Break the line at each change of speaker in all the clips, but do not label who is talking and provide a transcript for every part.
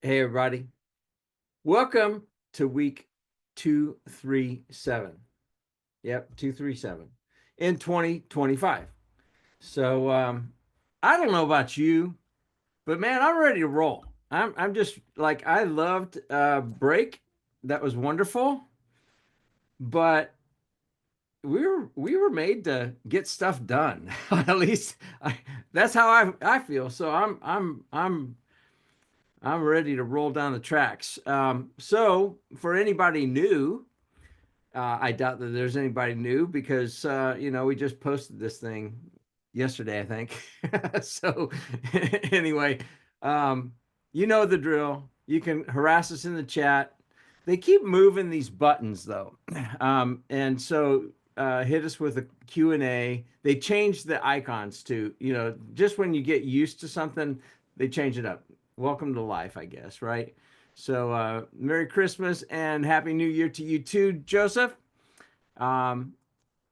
Hey, everybody. Welcome to week 237. Yep, 237 in 2025. So, I don't know about you, but man, I'm ready to roll. I'm just like, I loved break. That was wonderful, but we were made to get stuff done. At least that's how I feel. So I'm ready to roll down the tracks. So for anybody new, I doubt that there's anybody new because we just posted this thing yesterday, I think. So anyway, um, you know the drill. You can harass us in the chat. They keep moving these buttons though, and so hit us with a Q&A. They changed the icons to just when you get used to something, they change it up. Welcome to life, I guess, right? So, Merry Christmas and Happy New Year to you too, Joseph. Um,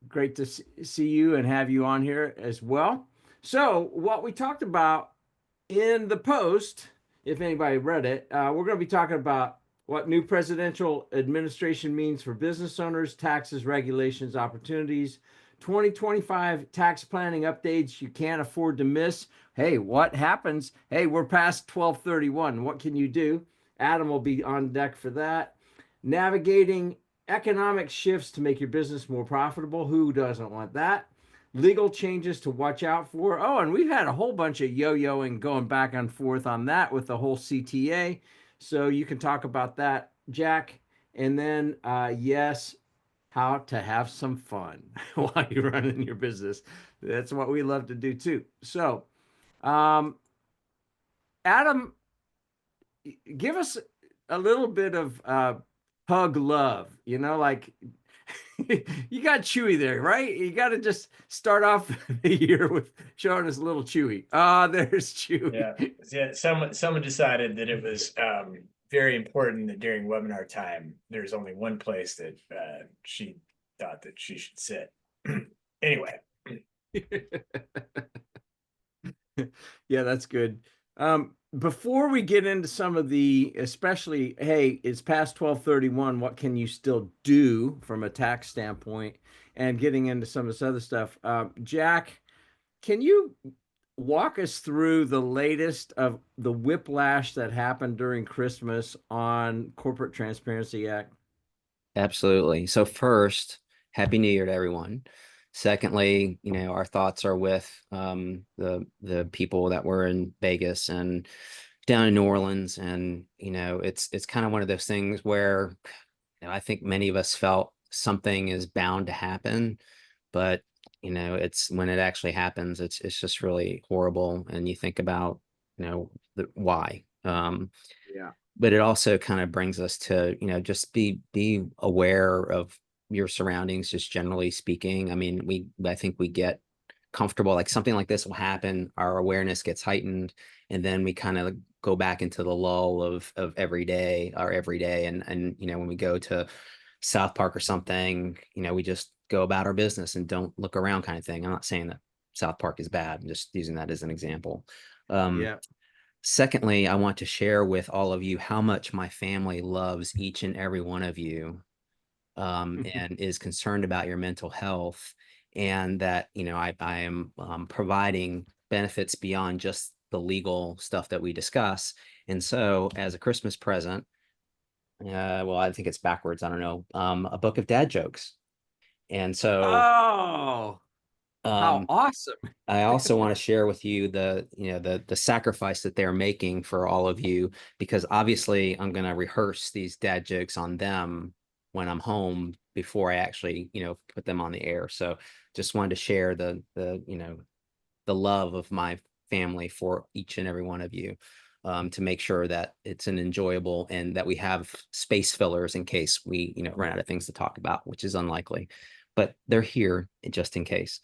Great to see you and have you on here as well. So, what we talked about in the post, if anybody read it, we're going to be talking about what new presidential administration means for business owners, taxes, regulations, opportunities, 2025 tax planning updates you can't afford to miss. Hey, what happens? Hey, we're past 1231. What can you do? Adam will be on deck for that. Navigating economic shifts to make your business more profitable. Who doesn't want that? Legal changes to watch out for. Oh, and we've had a whole bunch of yo-yoing going back and forth on that with the whole CTA. So you can talk about that, Jack. And then, yes, how to have some fun while you're running your business. That's what we love to do too. So, um, Adam, give us a little bit of pug love, like you got Chewy there, right? You got to just start off the year with showing us a little Chewy. Ah, there's
Yeah,
Chewy.
yeah. Someone decided that it was very important that during webinar time, there's only one place that she thought that she should sit. Anyway,
Yeah, that's good. Before we get into some of the, especially, hey, it's past 1231, what can you still do from a tax standpoint? And getting into some of this other stuff, Jack, can you walk us through the latest of the whiplash that happened during Christmas on Corporate Transparency Act?
Absolutely. So first, Happy New Year to everyone. Secondly, our thoughts are with the people that were in Vegas and down in New Orleans. And, it's kind of one of those things where I think many of us felt something is bound to happen, but it's when it actually happens, it's just really horrible. And you think about, the why.
Yeah.
But it also kind of brings us to just be aware of your surroundings, just generally speaking. I mean, I think we get comfortable, like something like this will happen, our awareness gets heightened, and then we kind of go back into the lull of every day, and when we go to South Park or something, we just go about our business and don't look around, kind of thing. I'm not saying that South Park is bad, I'm just using that as an example. um
Yeah.
Secondly, I want to share with all of you how much my family loves each and every one of you, and is concerned about your mental health, and that I am providing benefits beyond just the legal stuff that we discuss. And so, as a Christmas present, well, I think it's backwards. I don't know, a book of dad jokes. And so,
Oh, how
um,
awesome.
I also want to share with you the sacrifice that they're making for all of you, because obviously I'm going to rehearse these dad jokes on them when I'm home before I actually put them on the air. So just wanted to share the love of my family for each and every one of you, to make sure that it's an enjoyable, and that we have space fillers in case we run out of things to talk about, which is unlikely, but they're here just in case.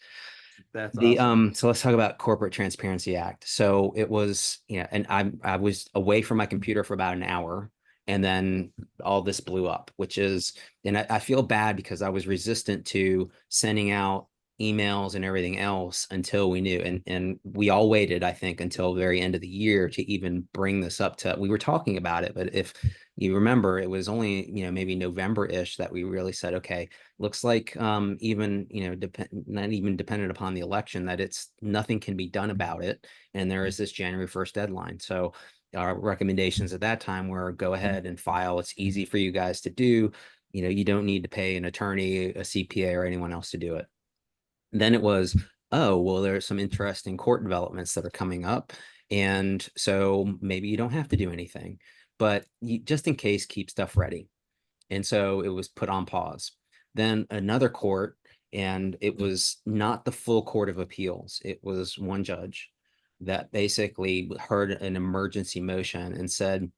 That's
The
awesome.
So let's talk about Corporate Transparency Act. So it was, and I was away from my computer for about an hour, and then all this blew up, which is, and I feel bad because I was resistant to sending out emails and everything else until we knew. And we all waited, I think, until the very end of the year to even bring this up to, we were talking about it, but if you remember, it was only, maybe November-ish that we really said, okay, looks like even, not even dependent upon the election, that it's nothing can be done about it. And there is this January 1st deadline. So our recommendations at that time were go ahead and file. It's easy for you guys to do. You don't need to pay an attorney, a CPA, or anyone else to do it. Then it was, oh, well, there's some interesting court developments that are coming up. And so maybe you don't have to do anything, but you, just in case, keep stuff ready. And so it was put on pause. Then another court, and it was not the full Court of Appeals. It was one judge that basically heard an emergency motion and said,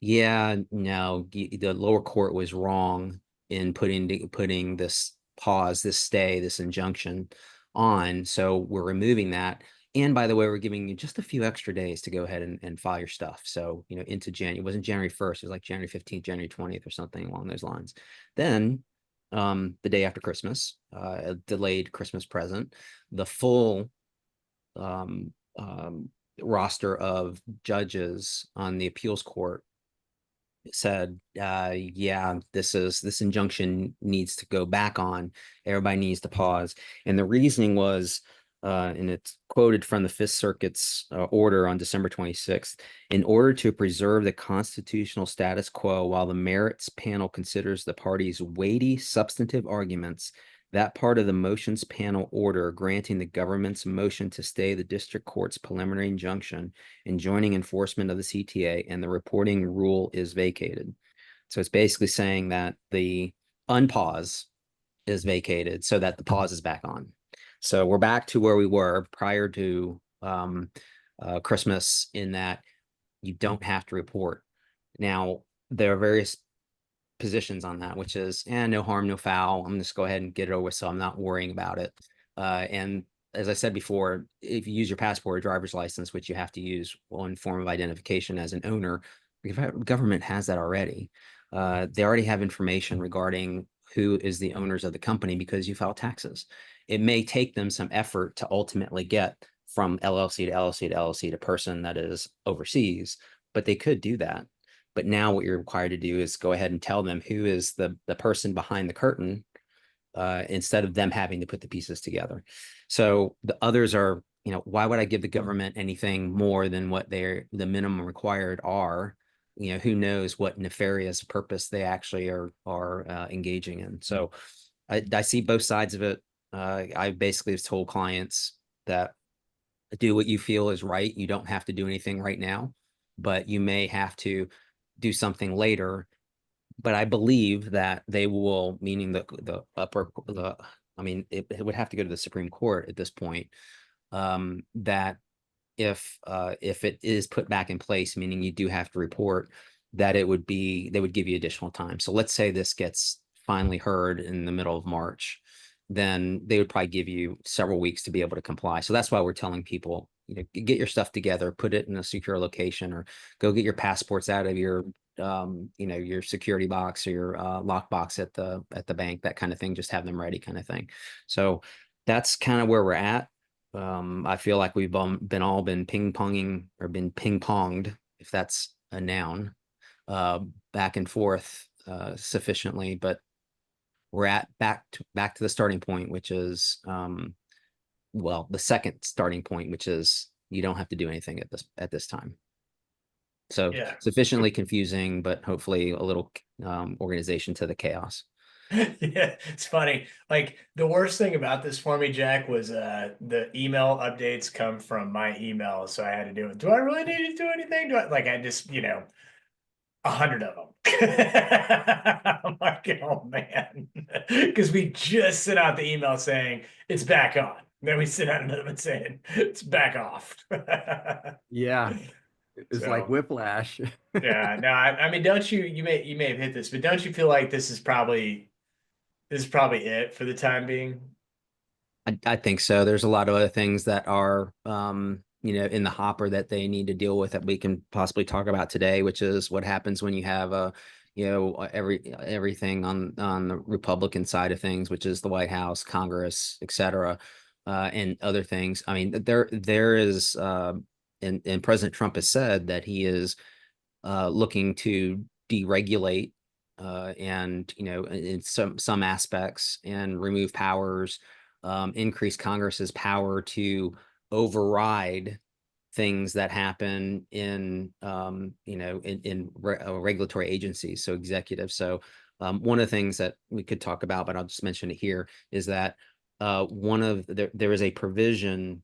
yeah, no, the lower court was wrong in putting this pause, this stay, this injunction on. So we're removing that. And by the way, we're giving you just a few extra days to go ahead and file your stuff. So, into January, it wasn't January 1st, it was like January 15th, January 20th or something along those lines. Then the day after Christmas, a delayed Christmas present, the full roster of judges on the appeals court said, yeah, this injunction needs to go back on. Everybody needs to pause. And the reasoning was, and it's quoted from the Fifth Circuit's order on December 26th, in order to preserve the constitutional status quo while the merits panel considers the parties' weighty substantive arguments, that part of the motions panel order granting the government's motion to stay the district court's preliminary injunction and joining enforcement of the CTA and the reporting rule is vacated. So it's basically saying that the unpause is vacated so that the pause is back on. So we're back to where we were prior to Christmas, in that you don't have to report. Now, there are various positions on that, which is, no harm, no foul. I'm just go ahead and get it over with, so I'm not worrying about it. And as I said before, if you use your passport or driver's license, which you have to use one form of identification as an owner, the government has that already. They already have information regarding who is the owners of the company because you file taxes. It may take them some effort to ultimately get from LLC to LLC to LLC to person that is overseas, but they could do that. But now what you're required to do is go ahead and tell them who is the person behind the curtain, instead of them having to put the pieces together. So the others are, why would I give the government anything more than what the minimum required are? Who knows what nefarious purpose they actually are engaging in. So I see both sides of it. I basically have told clients that do what you feel is right. You don't have to do anything right now, but you may have to do something later. But I believe that they will, meaning it would have to go to the Supreme Court at this point, that if it is put back in place, meaning you do have to report, that they would give you additional time. So let's say this gets finally heard in the middle of March, then they would probably give you several weeks to be able to comply. So that's why we're telling people, get your stuff together, put it in a secure location, or go get your passports out of your your security box or your lock box at the bank, that kind of thing. Just have them ready, kind of thing. So that's kind of where we're at. I feel like we've been ping-ponging, or been ping-ponged, if that's a noun, back and forth sufficiently, but we're back to the starting point, which is the second starting point, which is you don't have to do anything at this time. So
Yeah.
sufficiently confusing, but hopefully a little organization to the chaos.
Yeah, it's funny. Like, the worst thing about this for me, Jack, was the email updates come from my email, so I had to do it. Do I really need to do anything? I just 100 of them. I'm like, oh man, because we just sent out the email saying it's back on. Then we sent out another one saying it's back off.
Yeah, it's like
So,
whiplash.
yeah, no, I mean, don't you may have hit this, but don't you feel like this is probably it for the time being?
I think so. There's a lot of other things that are, in the hopper that they need to deal with that we can possibly talk about today, which is what happens when you have a, everything on the Republican side of things, which is the White House, Congress, et cetera, and other things. I mean, there is, and President Trump has said that he is looking to deregulate and in some aspects and remove powers, increase Congress's power to override things that happen in regulatory agencies, so executives. So one of the things that we could talk about, but I'll just mention it here, is that there is a provision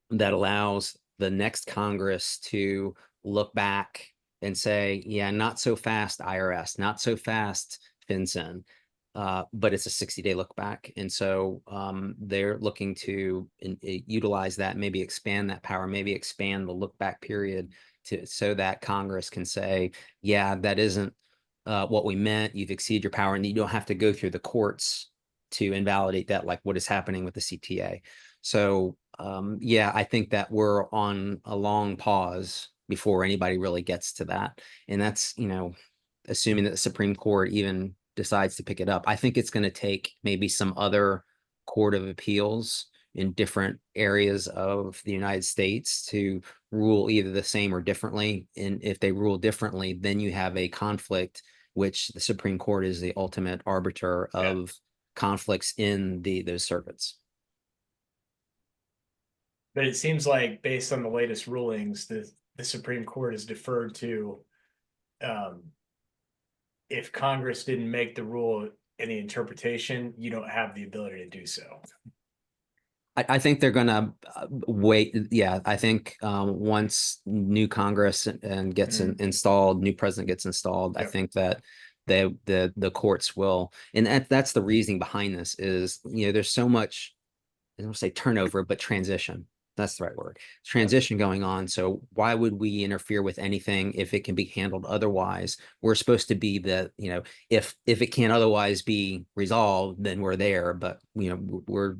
that allows the next Congress to look back and say, yeah, not so fast IRS, not so fast FinCEN, but it's a 60-day look back. And so they're looking to utilize that, maybe expand that power, maybe expand the look back period so that Congress can say, yeah, that isn't what we meant. You've exceeded your power, and you don't have to go through the courts to invalidate that, like what is happening with the CTA. So yeah, I think that we're on a long pause before anybody really gets to that. And that's, assuming that the Supreme Court even decides to pick it up. I think it's going to take maybe some other court of appeals in different areas of the United States to rule either the same or differently. And if they rule differently, then you have a conflict, which the Supreme Court is the ultimate arbiter of conflicts in those circuits.
But it seems like, based on the latest rulings, the Supreme Court has deferred to, if Congress didn't make the rule in the interpretation, you don't have the ability to do so.
I think they're gonna wait. Yeah, I think once new Congress and gets installed, new president gets installed, I think that the courts will, and that's the reasoning behind this is, there's so much, I don't say turnover, but transition. That's the right word. Transition going on. So why would we interfere with anything if it can be handled otherwise? We're supposed to be if it can't otherwise be resolved, then we're there. But we're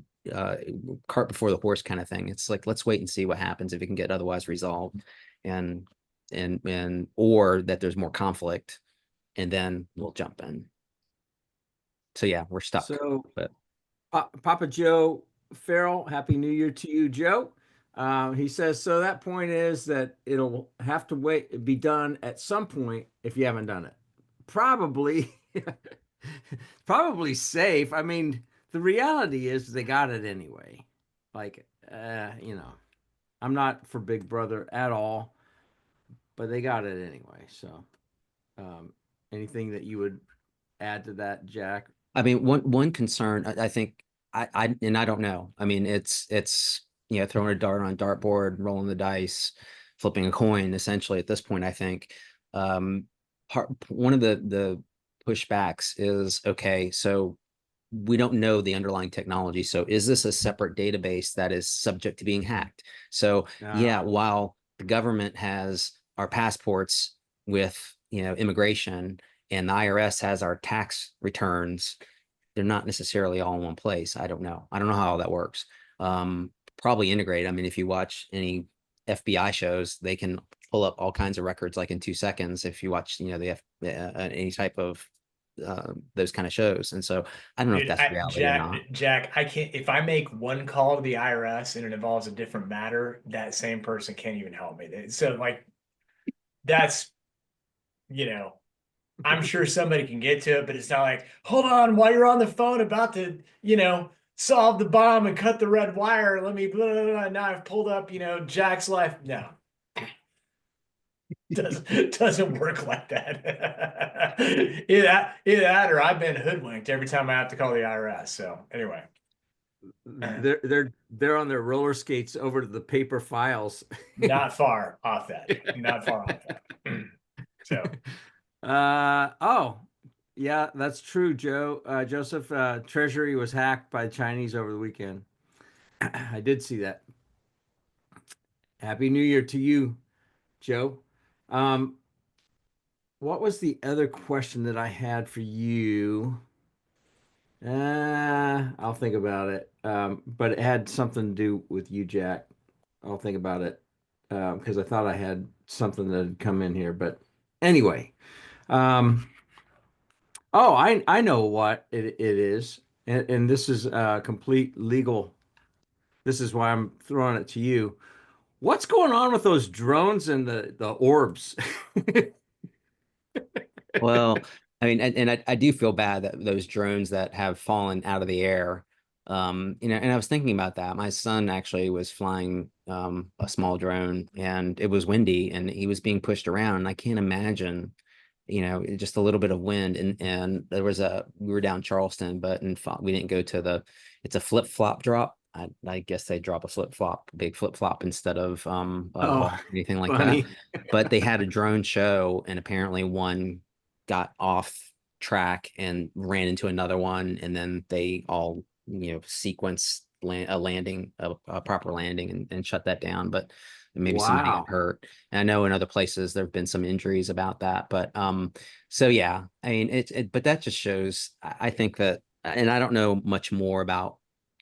cart before the horse kind of thing. It's like, let's wait and see what happens if it can get otherwise resolved, and or that there's more conflict, and then we'll jump in. So yeah, we're stuck.
So
but
Papa Joe Farrell, Happy New Year to you, Joe. He says, so that point is that it'll have to be done at some point if you haven't done it. Probably, probably safe. I mean, the reality is they got it anyway. Like, I'm not for Big Brother at all, but they got it anyway. So, anything that you would add to that, Jack?
I mean, one concern, I think, I don't know. I mean, it's throwing a dart on a dartboard, rolling the dice, flipping a coin, essentially at this point. I think one of the pushbacks is, okay, so we don't know the underlying technology. So is this a separate database that is subject to being hacked? So yeah, while the government has our passports with immigration, and the IRS has our tax returns, they're not necessarily all in one place. I don't know how all that works. Probably integrate. I mean, if you watch any FBI shows, they can pull up all kinds of records like in 2 seconds. If you watch, any type of those kind of shows. And so I don't know if that's reality or not.
Jack, I can't, if I make one call to the IRS and it involves a different matter, that same person can't even help me. So like, that's, I'm sure somebody can get to it, but it's not like, hold on, while you're on the phone about to, solve the bomb and cut the red wire, let me blah, blah, blah, now I've pulled up, Jack's life. No. Doesn't work like that. either that or I've been hoodwinked every time I have to call the IRS. So anyway.
They're on their roller skates over to the paper files.
Not far off that. Not far off that. So
oh, yeah, that's true, Joe. Joseph, Treasury was hacked by the Chinese over the weekend. I did see that. Happy New Year to you, Joe. What was the other question that I had for you? I'll think about it. But it had something to do with you, Jack. I'll think about it. Because I thought I had something that had come in here. But anyway, Oh, I know what it is, and this is complete legal. This is why I'm throwing it to you. What's going on with those drones and the orbs?
Well, I mean, and I do feel bad that those drones that have fallen out of the air, and I was thinking about that. My son actually was flying a small drone and it was windy and he was being pushed around. And I can't imagine, just a little bit of wind. And there was we were down Charleston, but we didn't go to it's a flip-flop drop. I guess they drop a flip-flop, big flip-flop instead of a
Oh,
ball, anything like that.
funny.
But they had a drone show and apparently one got off track and ran into another one, and then they all sequenced a landing, a proper landing, and shut that down. But maybe somebody got
Wow.
hurt. And I know in other places there have been some injuries about that. But so yeah, I mean but that just shows. I think that, and I don't know much more about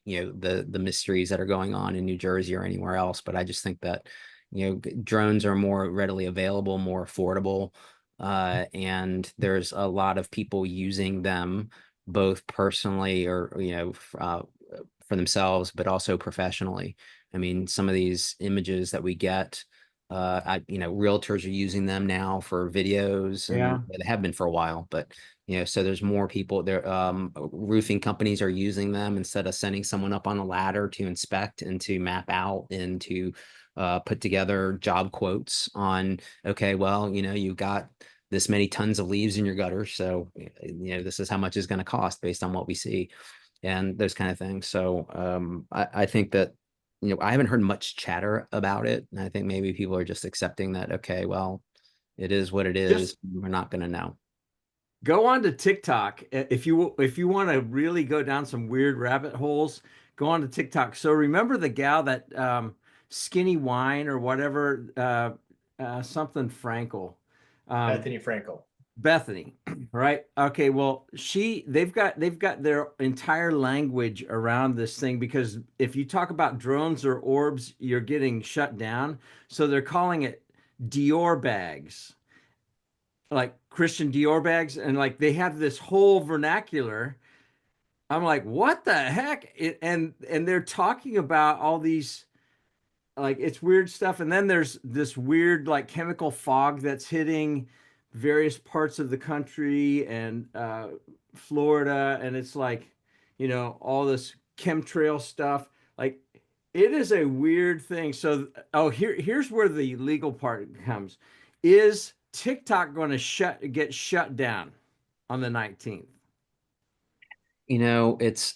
the mysteries that are going on in New Jersey or anywhere else, but I just think that drones are more readily available, more affordable, and there's a lot of people using them both personally or for themselves, but also professionally. I mean, some of these images that we get, realtors are using them now for videos, and
Yeah.
they have been for a while, but so there's more people there. Roofing companies are using them instead of sending someone up on a ladder to inspect and to map out and to put together job quotes on, okay, well, you've got this many tons of leaves in your gutter, so this is how much it's going to cost based on what we see, and those kind of things. So I think that I haven't heard much chatter about it, and I think maybe people are just accepting that, okay, well, it is what it
Just
is. We're not going to know.
go on to TikTok if you want to really go down some weird rabbit holes. Go on to TikTok. So remember the gal that Skinny Wine or whatever, something Frankel, um,
Bethany Frankel.
Bethany, right? Okay, well, they've got their entire language around this thing because if you talk about drones or orbs, you're getting shut down. So they're calling it Dior bags, like Christian Dior bags, and like they have this whole vernacular. I'm like, what the heck? And they're talking about all these, like, it's weird stuff. And then there's this weird like chemical fog that's hitting various parts of the country and Florida, and it's like, all this chemtrail stuff. Like, it is a weird thing. So, oh, here's where the legal part comes. Is TikTok going to get shut down on the 19th?
It's,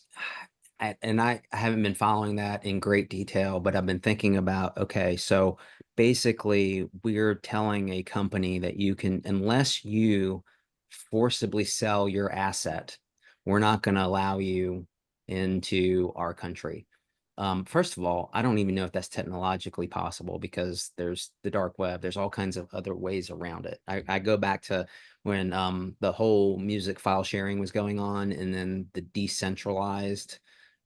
and I haven't been following that in great detail, but I've been thinking about, okay, so basically we're telling a company that you can, unless you forcibly sell your asset, we're not going to allow you into our country. First of all, I don't even know if that's technologically possible because there's the dark web, there's all kinds of other ways around it. I go back to when the whole music file sharing was going on, and then the decentralized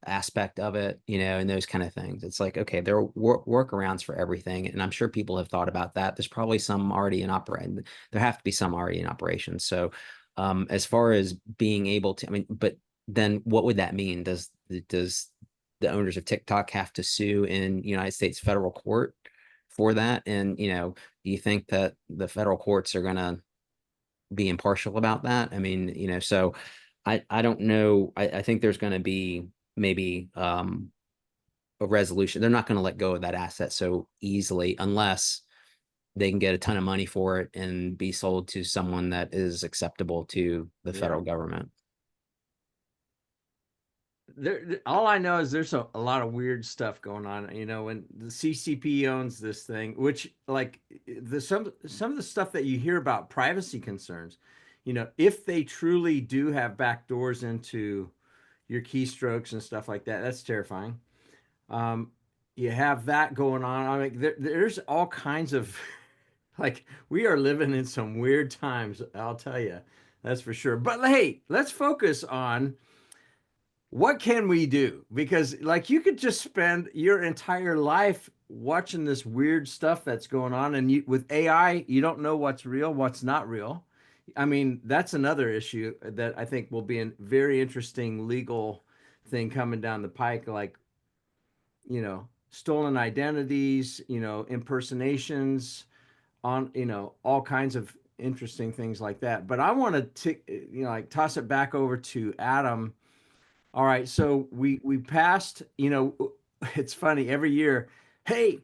aspect of it, and those kind of things. It's like, okay, there are workarounds for everything, and I'm sure people have thought about that. There's probably some already in operation. There have to be some already in operation. So as far as being able to, I mean, but then what would that mean? Does the owners of TikTok have to sue in United States federal court for that? And do you think that the federal courts are going to be impartial about that? I mean, so I don't know. I think there's going to be maybe a resolution. They're not going to let go of that asset so easily unless they can get a ton of money for it and be sold to someone that is acceptable to the
Yeah.
federal government.
All I know is there's a lot of weird stuff going on. When the CCP owns this thing, which like some of the stuff that you hear about privacy concerns, if they truly do have back doors into your keystrokes and stuff like that, that's terrifying. Um, you have that going on. I mean, there's all kinds of like we are living in some weird times, I'll tell you. That's for sure. But hey, let's focus on what can we do? Because like you could just spend your entire life watching this weird stuff that's going on, and with AI, you don't know what's real, what's not real. I mean, that's another issue that I think will be a very interesting legal thing coming down the pike. Like, stolen identities, impersonations, on, all kinds of interesting things like that. But I want to, like toss it back over to Adam. All right, so we passed. It's funny every year. Hey,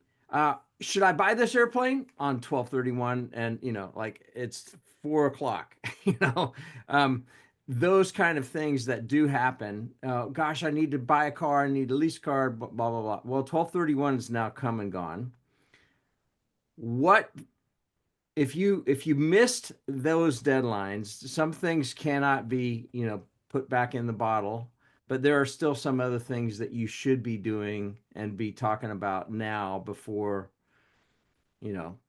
should I buy this airplane on 12/31? And like it's 4 o'clock. You know, um, those kind of things that do happen. Gosh, I need to buy a car. I need a lease car. Blah blah blah. Well, 12/31 is now come and gone. What if you missed those deadlines? Some things cannot be put back in the bottle, but there are still some other things that you should be doing and be talking about now before you know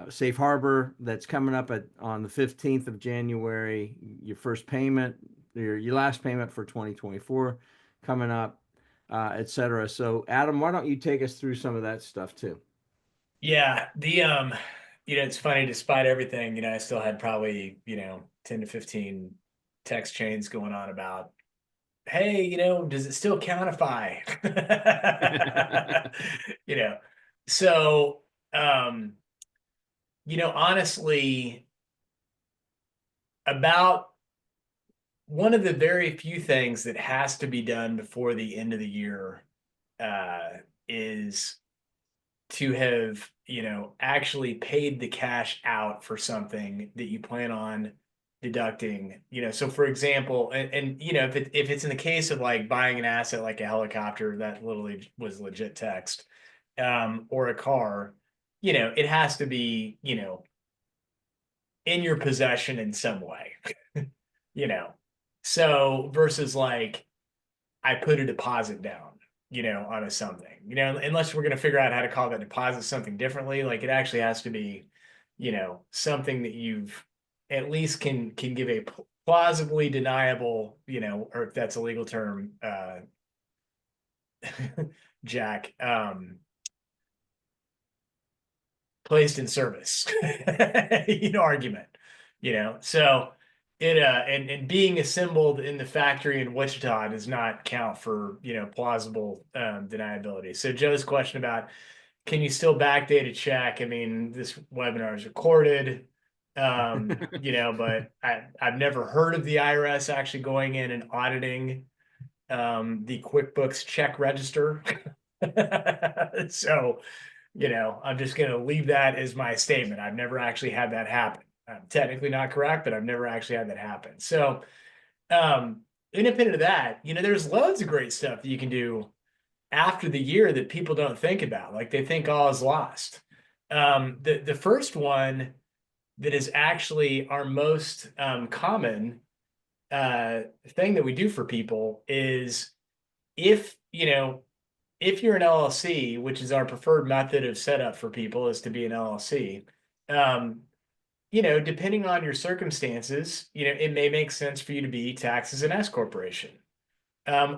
safe harbor that's coming up on the 15th of January, your first payment, your last payment for 2024 coming up, etc. So Adam, why don't you take us through some of that stuff too?
Yeah, it's funny, despite everything, I still had probably, 10 to 15 text chains going on about, hey, does it still countify? You know. So, um, honestly, about one of the very few things that has to be done before the end of the year is to have, actually paid the cash out for something that you plan on deducting. So for example, and if it's in the case of like buying an asset like a helicopter, that literally was legit text, or a car, it has to be, in your possession in some way. you know. So versus like I put a deposit down, on a something, unless we're going to figure out how to call that deposit something differently. Like it actually has to be, something that you've at least can give a plausibly deniable, or if that's a legal term, Jack, placed in service, argument, so it and being assembled in the factory in Wichita does not count for plausible deniability. So Joe's question about can you still backdate a check? I mean, this webinar is recorded, but I've never heard of the IRS actually going in and auditing the QuickBooks check register. So I'm just going to leave that as my statement. I've never actually had that happen. I'm technically not correct, but I've never actually had that happen. So, independent of that, there's loads of great stuff that you can do after the year that people don't think about. Like they think all is lost. The first one that is actually our most common thing that we do for people is if if you're an LLC, which is our preferred method of setup for people, is to be an LLC. Depending on your circumstances, it may make sense for you to be taxed as an S corporation,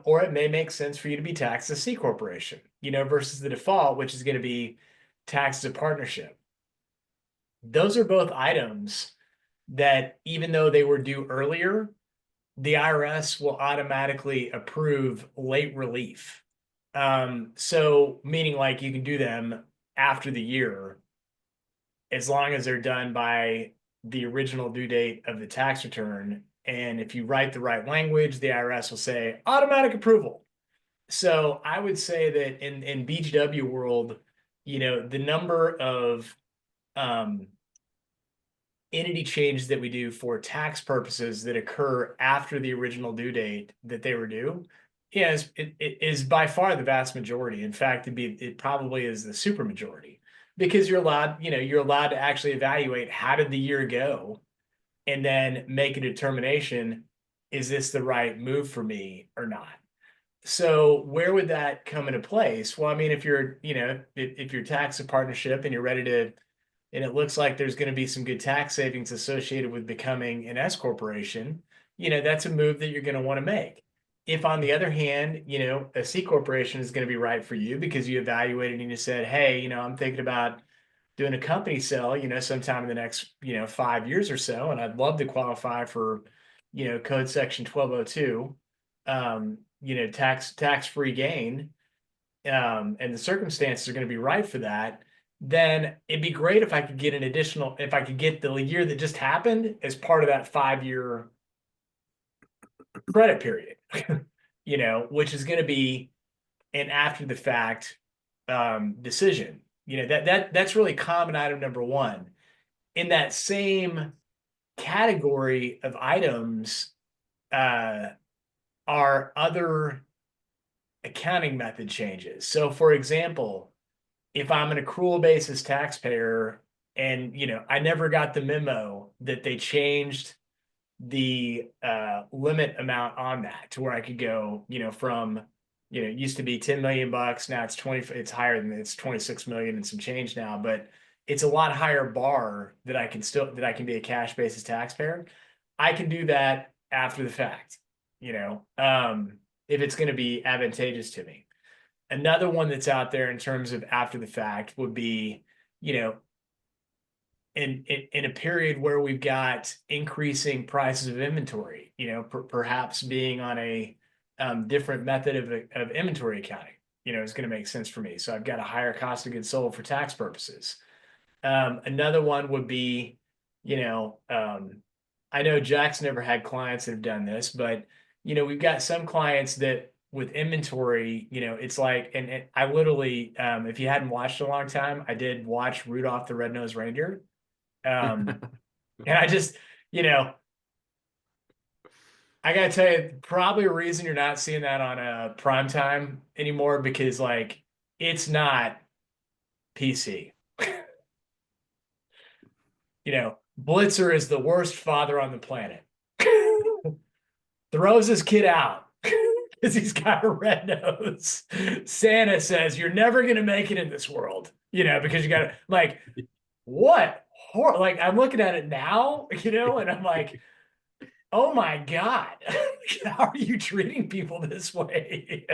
or it may make sense for you to be taxed as a C corporation. Versus the default, which is going to be taxed as a partnership. Those are both items that, even though they were due earlier, the IRS will automatically approve late relief. So meaning like you can do them after the year as long as they're done by the original due date of the tax return. And if you write the right language, the IRS will say automatic approval. So I would say that in BGW world, the number of entity changes that we do for tax purposes that occur after the original due date that they were due, it is by far the vast majority. In fact, it probably is the super majority, because you're allowed to actually evaluate how did the year go, and then make a determination: is this the right move for me or not? So where would that come into place? Well, I mean, if you're taxed a partnership and you're ready to, and it looks like there's going to be some good tax savings associated with becoming an S corporation, that's a move that you're going to want to make. If on the other hand, a C corporation is going to be right for you because you evaluated and you said, hey, I'm thinking about doing a company sale, sometime in the next, 5 years or so, and I'd love to qualify for, code section 1202, tax-free gain, and the circumstances are going to be right for that, then it'd be great if I could get if I could get the year that just happened as part of that 5-year credit period, which is going to be an after the fact decision. That's really common item number one. In that same category of items are other accounting method changes. So for example, if I'm an accrual basis taxpayer and I never got the memo that they changed the limit amount on that to where I could go, from it used to be 10 million bucks, now it's 20, it's higher than it's 26 million and some change now, but it's a lot higher bar that I can be a cash basis taxpayer. I can do that after the fact, if it's going to be advantageous to me. Another one that's out there in terms of after the fact would be, in a period where we've got increasing prices of inventory, perhaps being on a different method of inventory accounting, is going to make sense for me. So I've got a higher cost of goods sold for tax purposes. Another one would be, I know Jack's never had clients that have done this, but we've got some clients that with inventory, it's like, and I literally, if you hadn't watched in a long time, I did watch Rudolph the Red-Nosed Reindeer. And I just, I gotta tell you, probably a reason you're not seeing that on a prime time anymore, because like it's not PC. Blitzer is the worst father on the planet. Throws his kid out because he's got a red nose. Santa says, you're never going to make it in this world, because you got to, like, what? Like, I'm looking at it now, and I'm like, oh my God, how are you treating people this way?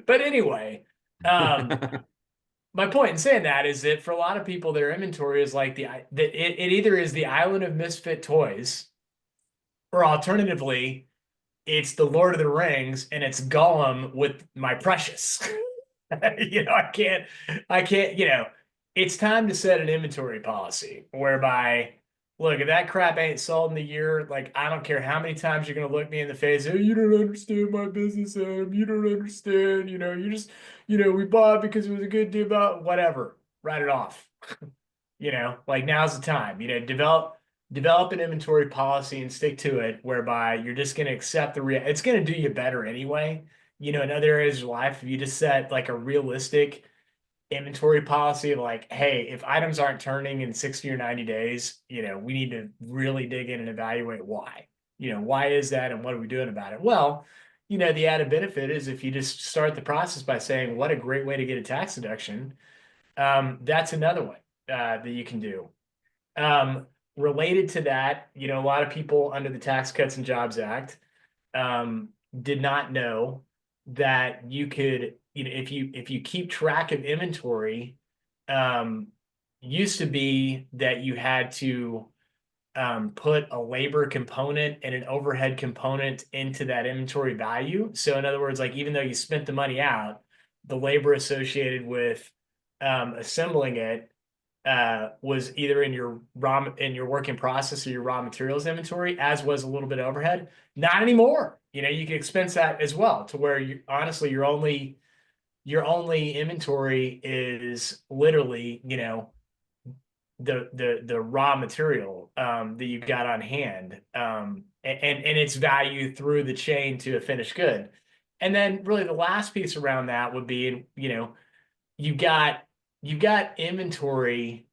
But anyway, my point in saying that is that for a lot of people, their inventory is like it either is the island of misfit toys, or alternatively, it's the Lord of the Rings and it's Gollum with my precious. I can't, it's time to set an inventory policy whereby, look, if that crap ain't sold in the year, like, I don't care how many times you're going to look me in the face. Oh, you don't understand my business, Adam. You don't understand. You just, we bought because it was a good deal, about whatever. Write it off. Like, now's the time. Develop an inventory policy and stick to it, whereby you're just going to accept it's going to do you better anyway. In other areas of life, if you just set like a realistic inventory policy of like, hey, if items aren't turning in 60 or 90 days, we need to really dig in and evaluate why. Why is that and what are we doing about it? Well, the added benefit is if you just start the process by saying, what a great way to get a tax deduction, that's another one that you can do. Related to that, a lot of people under the Tax Cuts and Jobs Act did not know that you could, if you keep track of inventory, used to be that you had to put a labor component and an overhead component into that inventory value. So in other words, like, even though you spent the money out, the labor associated with assembling it was either in your work in process or your raw materials inventory, as was a little bit of overhead. Not anymore. You can expense that as well, to where honestly your only inventory is literally, the raw material that you've got on hand, and its value through the chain to a finished good. And then really the last piece around that would be, you've got inventory,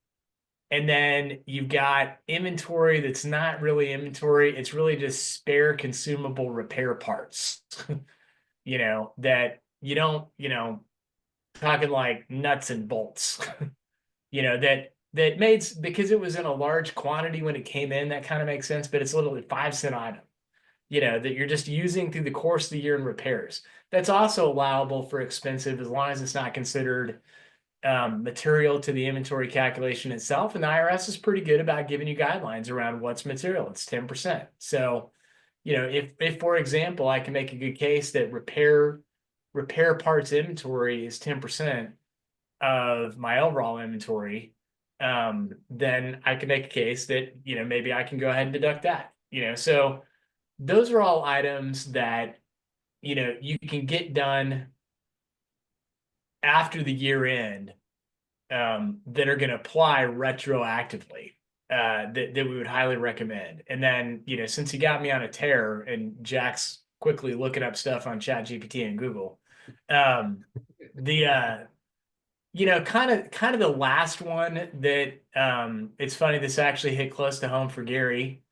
and then you've got inventory that's not really inventory. It's really just spare consumable repair parts, that you don't, talking like nuts and bolts, that made, because it was in a large quantity when it came in, that kind of makes sense, but it's literally 5-cent item, that you're just using through the course of the year in repairs. That's also allowable for expensive, as long as it's not considered material to the inventory calculation itself. And the IRS is pretty good about giving you guidelines around what's material. It's 10%. So, if for example, I can make a good case that repair parts inventory is 10% of my overall inventory, then I can make a case that, maybe I can go ahead and deduct that, so those are all items that, you can get done after the year end, that are going to apply retroactively, that we would highly recommend. And then, since he got me on a tear and Jack's quickly looking up stuff on ChatGPT and Google, the kind of the last one that, it's funny, this actually hit close to home for Gary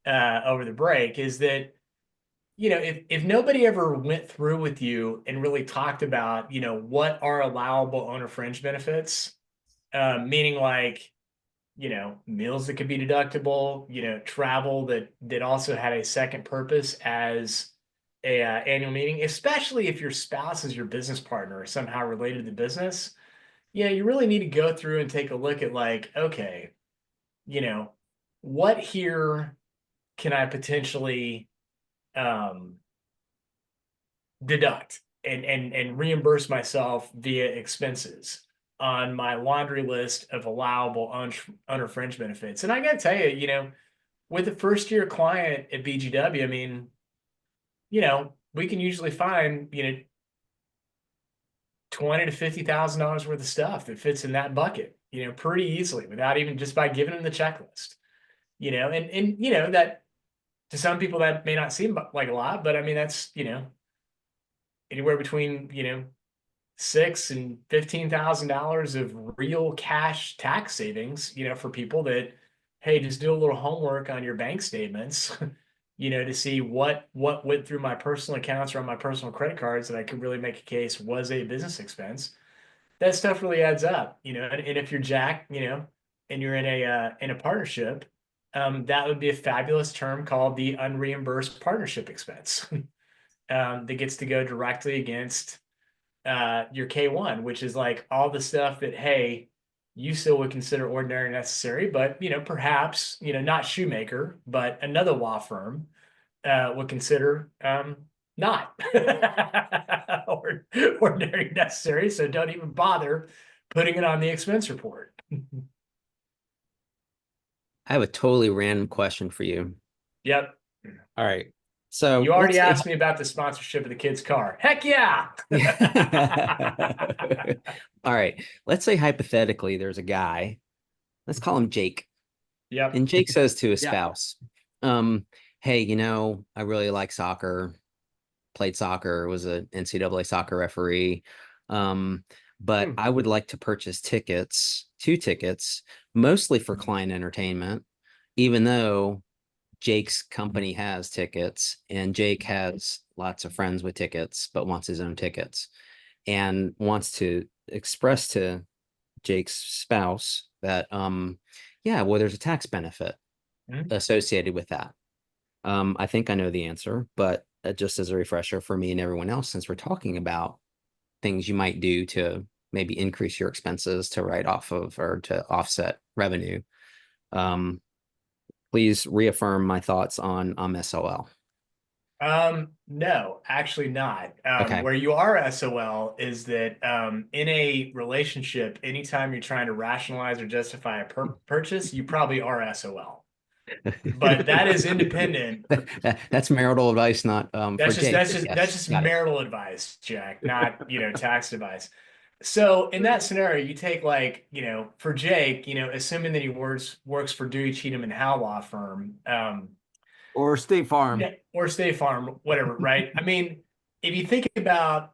over the break, is that, if nobody ever went through with you and really talked about, what are allowable owner fringe benefits, meaning like, meals that could be deductible, travel that also had a second purpose as a annual meeting, especially if your spouse is your business partner or somehow related to the business. Yeah, you really need to go through and take a look at like, okay, what here can I potentially deduct and reimburse myself via expenses on my laundry list of allowable owner fringe benefits. And I got to tell you, with a first year client at BGW, I mean, we can usually find, $20,000 to $50,000 worth of stuff that fits in that bucket, pretty easily without even just by giving them the checklist, and that to some people that may not seem like a lot, but I mean, that's, anywhere between, $6,000 and $15,000 of real cash tax savings, for people that, hey, just do a little homework on your bank statements, to see what went through my personal accounts or on my personal credit cards that I could really make a case was a business expense. That stuff really adds up, and if you're Jack, and you're in a partnership, that would be a fabulous term called the unreimbursed partnership expense, that gets to go directly against your K1, which is like all the stuff that, hey, you still would consider ordinary necessary, but, perhaps, not Shoemaker, but another law firm would consider not ordinary necessary. So don't even bother putting it on the expense report.
I have a totally random question for you.
Yep.
All right. So
you already asked me about the sponsorship of the kid's car. Heck yeah.
All right. Let's say hypothetically there's a guy, let's call him Jake.
Yep.
And Jake says to his
Yeah.
spouse, hey, I really like soccer, played soccer, was an NCAA soccer referee. But I would like to purchase two tickets, mostly for client entertainment, even though Jake's company has tickets and Jake has lots of friends with tickets, but wants his own tickets and wants to express to Jake's spouse that, yeah, well, there's a tax benefit associated with that. I think I know the answer, but just as a refresher for me and everyone else, since we're talking about things you might do to maybe increase your expenses to write off of or to offset revenue, please reaffirm my thoughts on SOL.
No, actually not.
Okay.
Where you are SOL is that in a relationship, anytime you're trying to rationalize or justify a purchase, you probably are SOL. But that is independent.
That's marital advice, not for Jake.
That's just marital advice, Jack, not tax advice. So in that scenario, you take like, for Jake, assuming that he works for Dewey, Cheatham and Howe law firm,
or State Farm,
or State Farm, whatever, right? I mean, if you think about,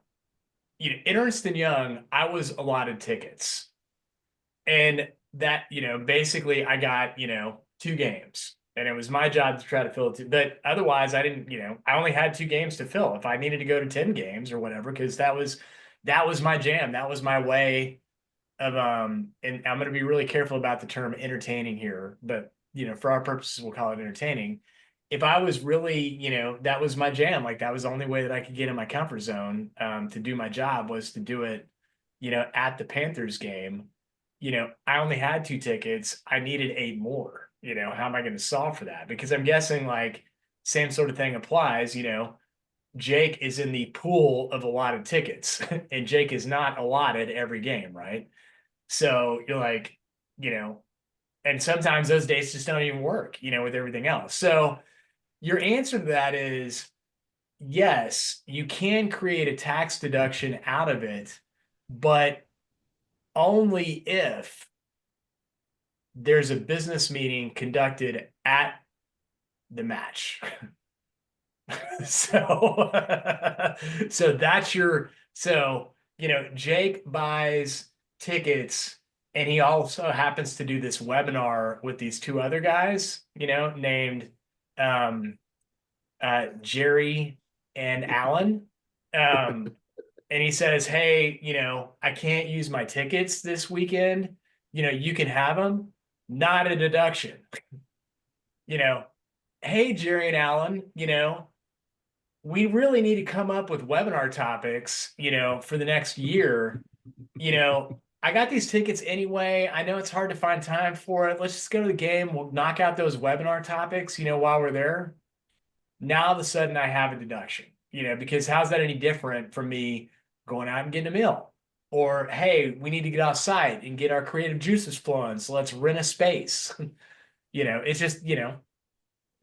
in Ernst & Young, I was allotted tickets, and that, basically I got, 2 games, and it was my job to try to fill it. But otherwise, I didn't, I only had 2 games to fill. If I needed to go to 10 games or whatever, because that was my jam. That was my way of, and I'm going to be really careful about the term entertaining here, but, for our purposes, we'll call it entertaining. If I was really, that was my jam. Like that was the only way that I could get in my comfort zone, to do my job, was to do it, at the Panthers game, I only had 2 tickets. I needed 8 more. How am I going to solve for that? Because I'm guessing like same sort of thing applies. Jake is in the pool of allotted tickets, and Jake is not allotted every game, right? So you're like, and sometimes those dates just don't even work, with everything else. So your answer to that is yes, you can create a tax deduction out of it, but only if there's a business meeting conducted at the match. So, so that's Jake buys tickets and he also happens to do this webinar with these 2 other guys, named Jerry and Alan. And he says, hey, I can't use my tickets this weekend. You can have them, not a deduction. Hey, Jerry and Alan, we really need to come up with webinar topics, for the next year. I got these tickets anyway. I know it's hard to find time for it. Let's just go to the game. We'll knock out those webinar topics, while we're there. Now all of a sudden I have a deduction, because how's that any different from me going out and getting a meal? Or, hey, we need to get outside and get our creative juices flowing. So let's rent a space. It's just,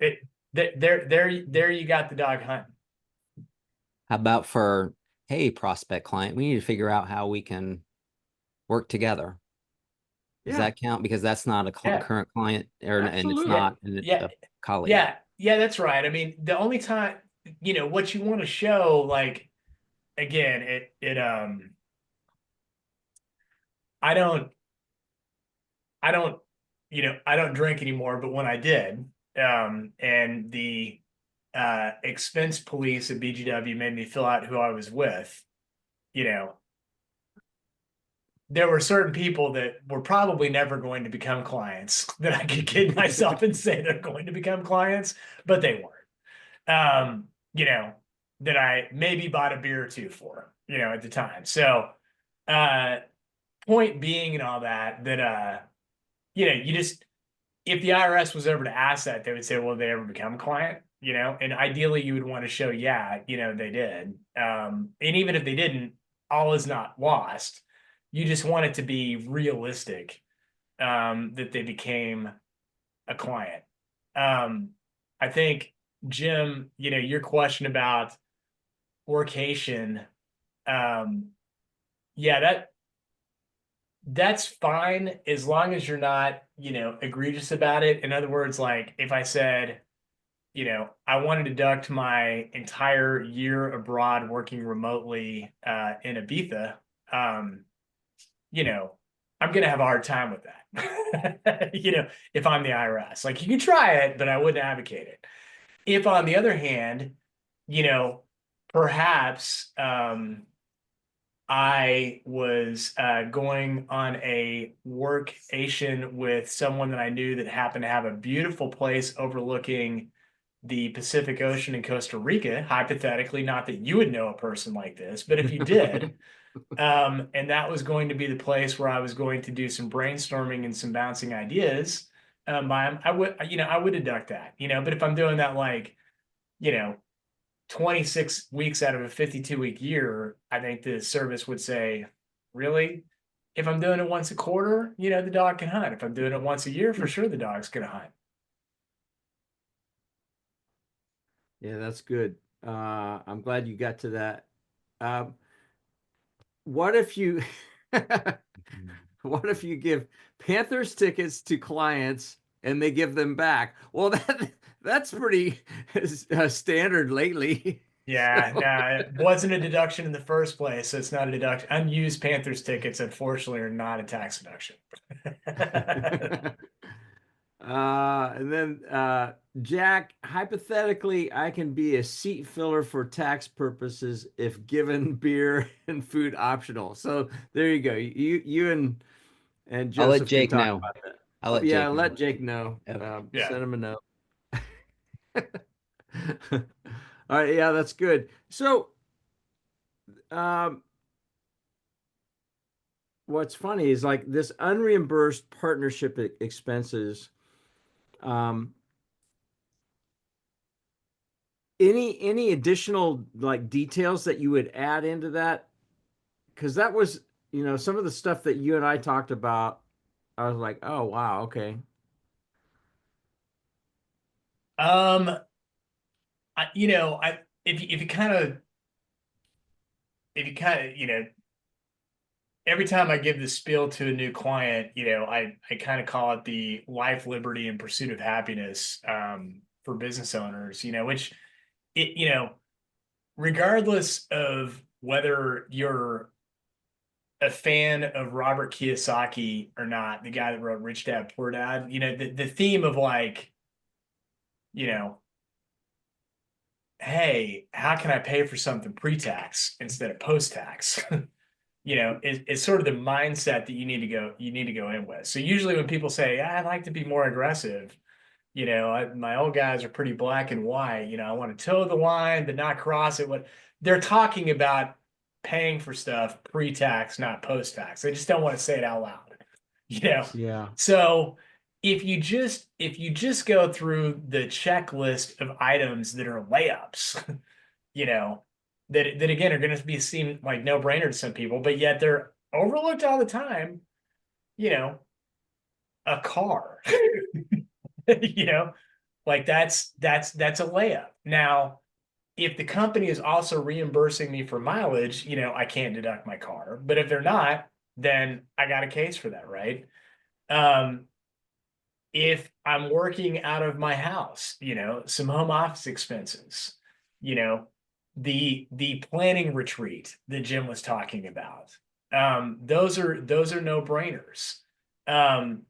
it there you got the dog hunting.
How about for, hey, prospect client, we need to figure out how we can work together. Does
Yeah,
that count? Because that's not a
Yeah.
current client, and it's
absolutely.
not
Yeah.
a colleague.
Yeah, that's right. I mean, the only time, what you want to show, like, again, I don't, I don't, I don't drink anymore, but when I did, and the expense police at BGW made me fill out who I was with, you know, there were certain people that were probably never going to become clients that I could kid myself and say they're going to become clients, but they weren't. That I maybe bought a beer or two for, at the time. So, uh, point being and all that, you just, if the IRS was ever to ask that, they would say, well, they ever become a client? And ideally you would want to show, yeah, they did. And even if they didn't, all is not lost. You just want it to be realistic, that they became a client. I think, Jim, your question about workation, yeah, that's fine as long as you're not, egregious about it. In other words, like if I said, I want to deduct my entire year abroad working remotely in Ibiza, you know, I'm gonna have a hard time with that. If I'm the IRS, like you can try it, but I wouldn't advocate it. If on the other hand, you know, perhaps I was going on a workation with someone that I knew that happened to have a beautiful place overlooking the Pacific Ocean in Costa Rica, hypothetically, not that you would know a person like this, but if you did, and that was going to be the place where I was going to do some brainstorming and some bouncing ideas, I would deduct that, but if I'm doing that like, you know, 26 weeks out of a 52-week year, I think the service would say, really? If I'm doing it once a quarter, the dog can hunt. If I'm doing it once a year, for sure the dog's going to hunt.
Yeah, that's good. I'm glad you got to that. Um, what if you what if you give Panthers tickets to clients and they give them back? Well, that's pretty standard lately.
Yeah,
So,
no, it wasn't a deduction in the first place, so it's not a deduction. Unused Panthers tickets, unfortunately, are not a tax deduction.
and then Jack, hypothetically, I can be a seat filler for tax purposes if given beer and food optional. So there you go. You and
I'll let
Joseph can
Jake
talk
know.
about that.
I'll
Oh,
let
yeah,
Jake
let
know.
Jake know.
Yep.
Yeah.
Send him a note. All right, yeah, that's good. So, um, what's funny is like this unreimbursed partnership expenses. Um, any additional like details that you would add into that? Because that was, some of the stuff that you and I talked about. I was like, oh wow, okay.
Um, I if you kind of every time I give this spiel to a new client, I kind of call it the life, liberty, and pursuit of happiness for business owners, which it, regardless of whether you're a fan of Robert Kiyosaki or not, the guy that wrote Rich Dad Poor Dad, the theme of like, you know, hey, how can I pay for something pre-tax instead of post-tax? It's sort of the mindset that you need to go in with. So usually when people say, yeah, I'd like to be more aggressive, my old guys are pretty black and white. I want to toe the line, but not cross it. What they're talking about paying for stuff pre-tax, not post-tax. They just don't want to say it out loud. You know.
Yeah.
So if you just go through the checklist of items that are layups, you know, that again are going to be seem like no-brainer to some people, but yet they're overlooked all the time, you know, a car. you know, like that's a layup. Now, if the company is also reimbursing me for mileage, I can't deduct my car. But if they're not, then I got a case for that, right? Um, if I'm working out of my house, some home office expenses, you know, the planning retreat that Jim was talking about. Those are no brainers. Um,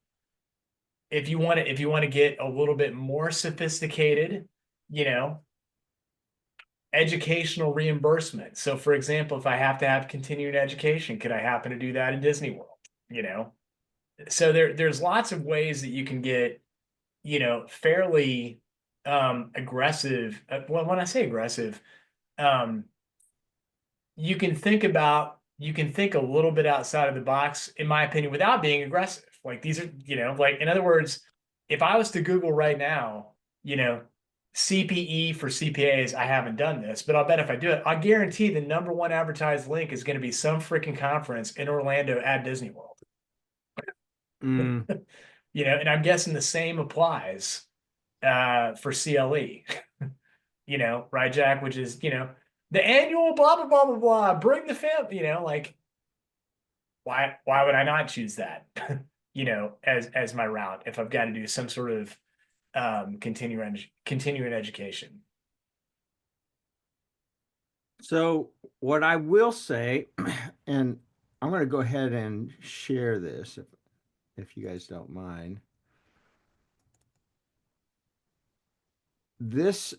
if you want to get a little bit more sophisticated, you know, educational reimbursement. So for example, if I have to have continuing education, could I happen to do that in Disney World? You know, so there's lots of ways that you can get, fairly aggressive. Well, when I say aggressive, um, you can think a little bit outside of the box, in my opinion, without being aggressive. Like these are, like in other words, if I was to Google right now, CPE for CPAs, I haven't done this, but I'll bet if I do it, I guarantee the number one advertised link is going to be some freaking conference in Orlando at Disney World.
Mm.
And I'm guessing the same applies for CLE. Right, Jack, which is, the annual blah blah blah blah blah, bring the family, like why would I not choose that? as my route if I've got to do some sort of continuing education.
So what I will say, and I'm going to go ahead and share this if you guys don't mind. This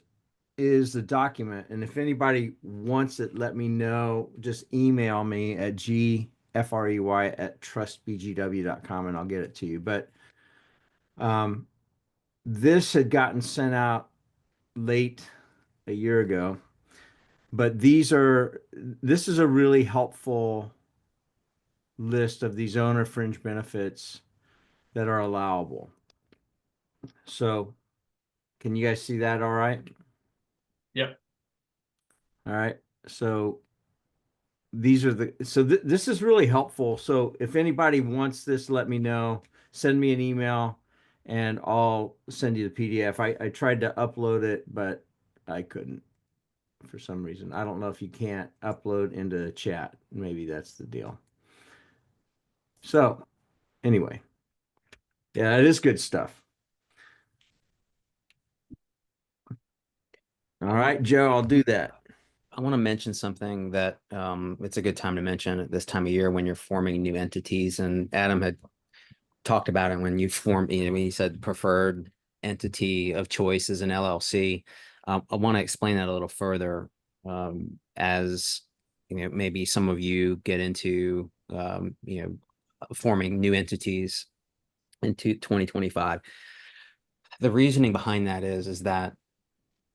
is the document, and if anybody wants it, let me know. Just email me at gfrey@trustbgw.com and I'll get it to you. But um, this had gotten sent out late a year ago, but this is a really helpful list of these owner fringe benefits that are allowable. So can you guys see that all right?
Yep.
All right. So this is really helpful. So if anybody wants this, let me know. Send me an email and I'll send you the PDF. I tried to upload it, but I couldn't for some reason. I don't know if you can't upload into chat. Maybe that's the deal. So anyway, yeah, it is good stuff. All right, Joe, I'll do that.
I want to mention something that it's a good time to mention at this time of year when you're forming new entities. And Adam had talked about it when you form, when he said preferred entity of choice is an LLC. I want to explain that a little further as maybe some of you get into forming new entities into 2025. The reasoning behind that is that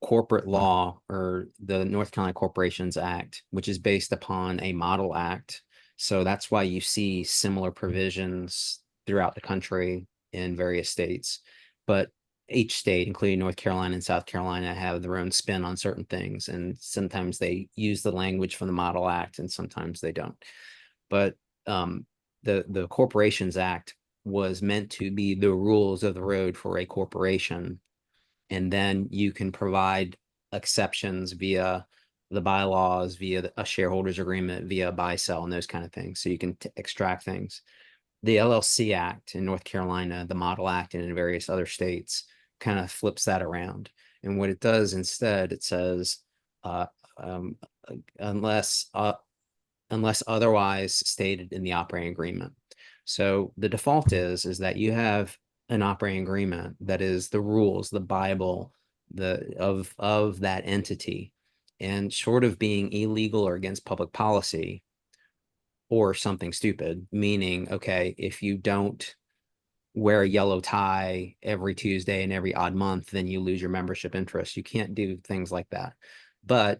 corporate law, or the North Carolina Corporations Act, which is based upon a model act So that's why you see similar provisions throughout the country in various states. But each state, including North Carolina and South Carolina, have their own spin on certain things. And sometimes they use the language from the Model Act and sometimes they don't. But the Corporations Act was meant to be the rules of the road for a corporation. And then you can provide exceptions via the bylaws, via a shareholders agreement, via buy sell and those kind of things. So you can extract things. The LLC Act in North Carolina, the Model Act, and in various other states kind of flips that around. And what it does instead, it says, uh, um, unless unless otherwise stated in the operating agreement. So the default is that you have an operating agreement that is the rules, the Bible, of that entity. And short of being illegal or against public policy or something stupid, meaning, okay, if you don't wear a yellow tie every Tuesday and every odd month, then you lose your membership interest. You can't do things like that. But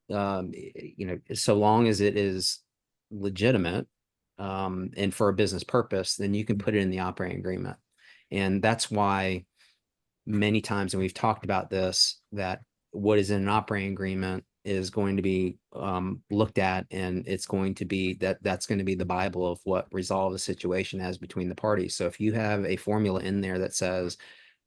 so long as it is legitimate and for a business purpose, then you can put it in the operating agreement. And that's why many times, and we've talked about this, that what is in an operating agreement is going to be looked at, and it's going to be that's going to be the Bible of what resolve the situation as between the parties. So if you have a formula in there that says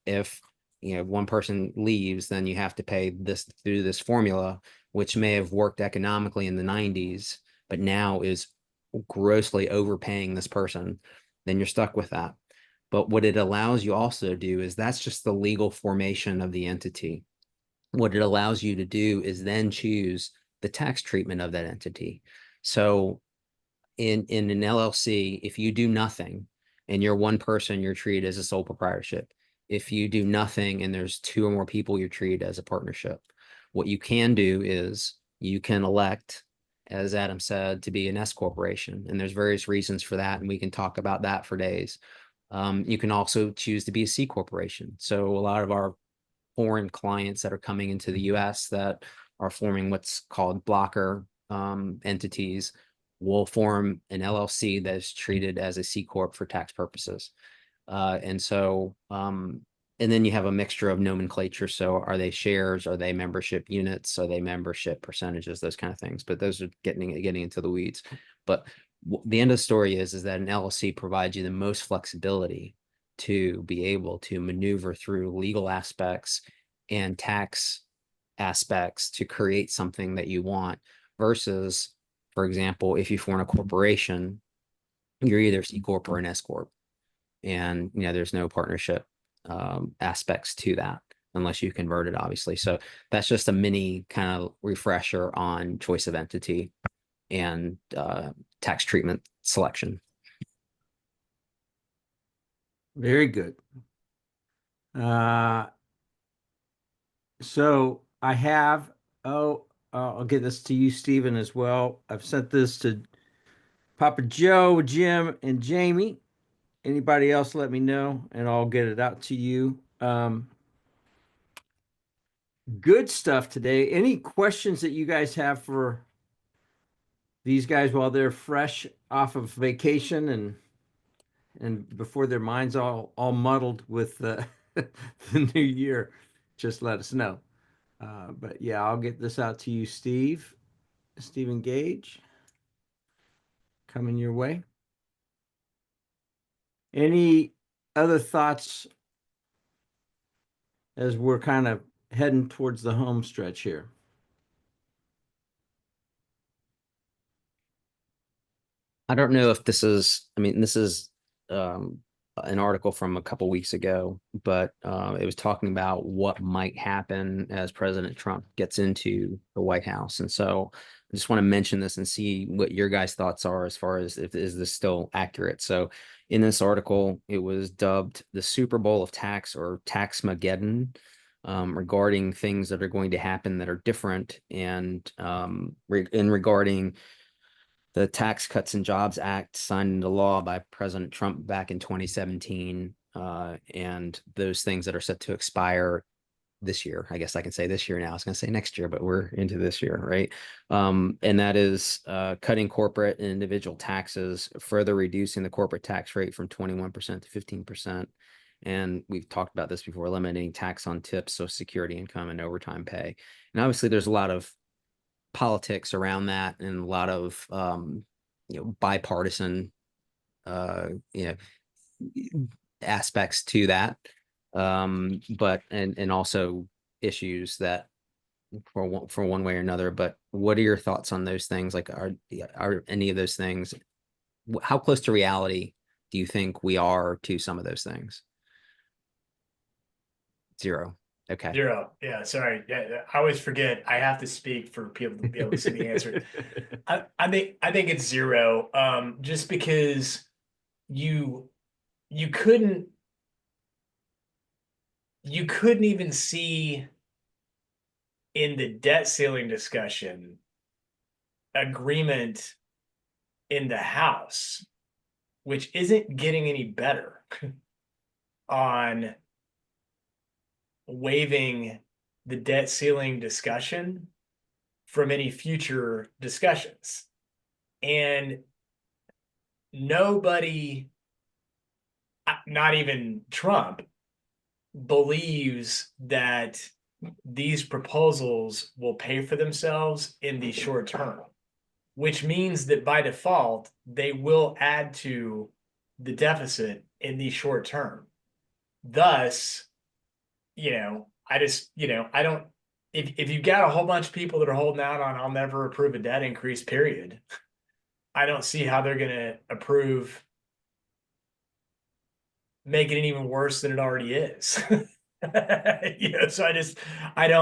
if one person leaves, then you have to pay this through this formula, which may have worked economically in the 90s, but now is grossly overpaying this person, then you're stuck with that. But what it allows you also to do is that's just the legal formation of the entity. What it allows you to do is then choose the tax treatment of that entity. So in an LLC, if you do nothing and you're one person, you're treated as a sole proprietorship. If you do nothing and there's two or more people, you're treated as a partnership. What you can do is you can elect, as Adam said, to be an S corporation. And there's various reasons for that. And we can talk about that for days. You can also choose to be a C corporation. So a lot of our foreign clients that are coming into the US that are forming what's called blocker entities will form an LLC that is treated as a C corp for tax purposes. And then you have a mixture of nomenclature. So are they shares? Are they membership units? Are they membership percentages? Those kind of things. But those are getting into the weeds. But the end of the story is that an LLC provides you the most flexibility to be able to maneuver through legal aspects and tax aspects to create something that you want versus, for example, if you form a corporation, you're either C corp or an S corp, and there's no partnership aspects to that unless you convert it, obviously. So that's just a mini kind of refresher on choice of entity and tax treatment selection.
Very good. So I have, I'll get this to you, Stephen, as well. I've sent this to Papa Joe, Jim, and Jamie. Anybody else, let me know, and I'll get it out to you. Good stuff today. Any questions that you guys have for these guys while they're fresh off of vacation and before their minds all muddled with the the new year? Just let us know. But yeah, I'll get this out to you, Stephen Gage, coming your way. Any other thoughts as we're kind of heading towards the home stretch here?
I don't know if this is, this is an article from a couple weeks ago, but it was talking about what might happen as President Trump gets into the White House. And so I just want to mention this and see what your guys' thoughts are as far as if is this still accurate. So in this article, it was dubbed the Super Bowl of Tax or Taxmageddon, regarding things that are going to happen that are different and regarding the Tax Cuts and Jobs Act signed into law by President Trump back in 2017, and those things that are set to expire this year. I guess I can say this year now. I was going to say next year, but we're into this year, right? And that is cutting corporate and individual taxes, further reducing the corporate tax rate from 21% to 15%. And we've talked about this before, eliminating tax on tips, Social Security income, and overtime pay. And obviously, there's a lot of politics around that, and a lot of bipartisan aspects to that, but and also issues that for one way or another. But what are your thoughts on those things? Like, are any of those things, how close to reality do you think we are to some of those things? Zero. Okay.
Zero. Yeah, sorry. Yeah, I always forget. I have to speak for people to be able to see the answer. I think it's zero. Just because you couldn't even see in the debt ceiling discussion agreement in the House, which isn't getting any better, on waiving the debt ceiling discussion from any future discussions. And nobody, not even Trump, believes that these proposals will pay for themselves in the short term, which means that by default, they will add to the deficit in the short term. Thus, I just, I don't, if you've got a whole bunch of people that are holding out on, I'll never approve a debt increase, period, I don't see how they're going to approve making it even worse than it already is. So I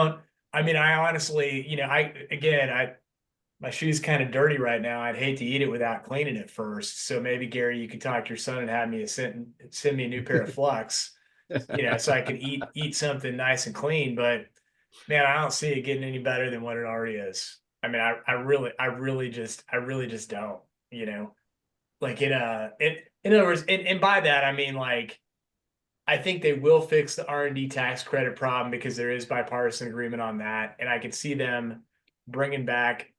honestly, my shoe's kind of dirty right now. I'd hate to eat it without cleaning it first. So maybe, Gary, you could talk to your son and have me send me a new pair of Flux, so I could eat something nice and clean. But man, I don't see it getting any better than what it already is. I mean, I really just don't, like in other words, and by that, I mean, like, I think they will fix the R&D tax credit problem because there is bipartisan agreement on that. And I could see them bringing back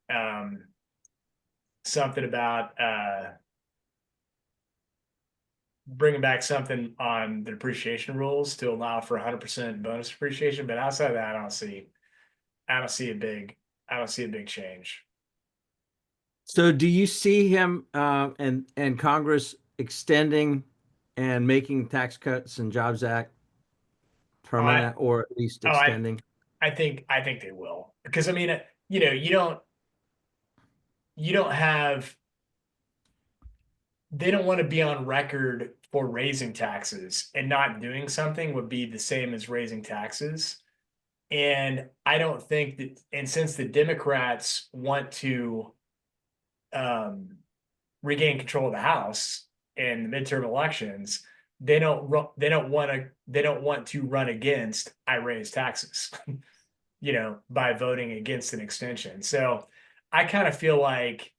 something about something on the depreciation rules to allow for 100% bonus depreciation. But outside of that, I don't see a big change.
So do you see him and Congress extending and making Tax Cuts and Jobs Act permanent, or at least extending?
I think they will, because I mean, you don't have, they don't want to be on record for raising taxes, and not doing something would be the same as raising taxes. And I don't think that, and since the Democrats want to regain control of the House in the midterm elections, they don't want to run against I raise taxes, by voting against an extension. So I kind of feel like,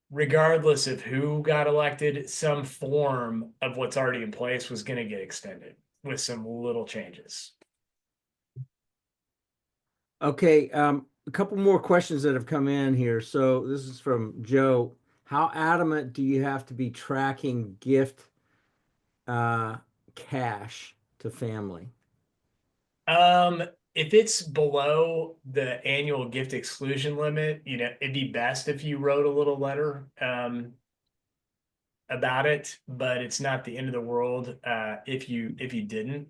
regardless of who got elected, some form of what's already in place was going to get extended with some little changes.
Okay, a couple more questions that have come in here. So this is from Joe. How adamant do you have to be tracking gift cash to family?
If it's below the annual gift exclusion limit, it'd be best if you wrote a little letter about it, but it's not the end of the world if you didn't.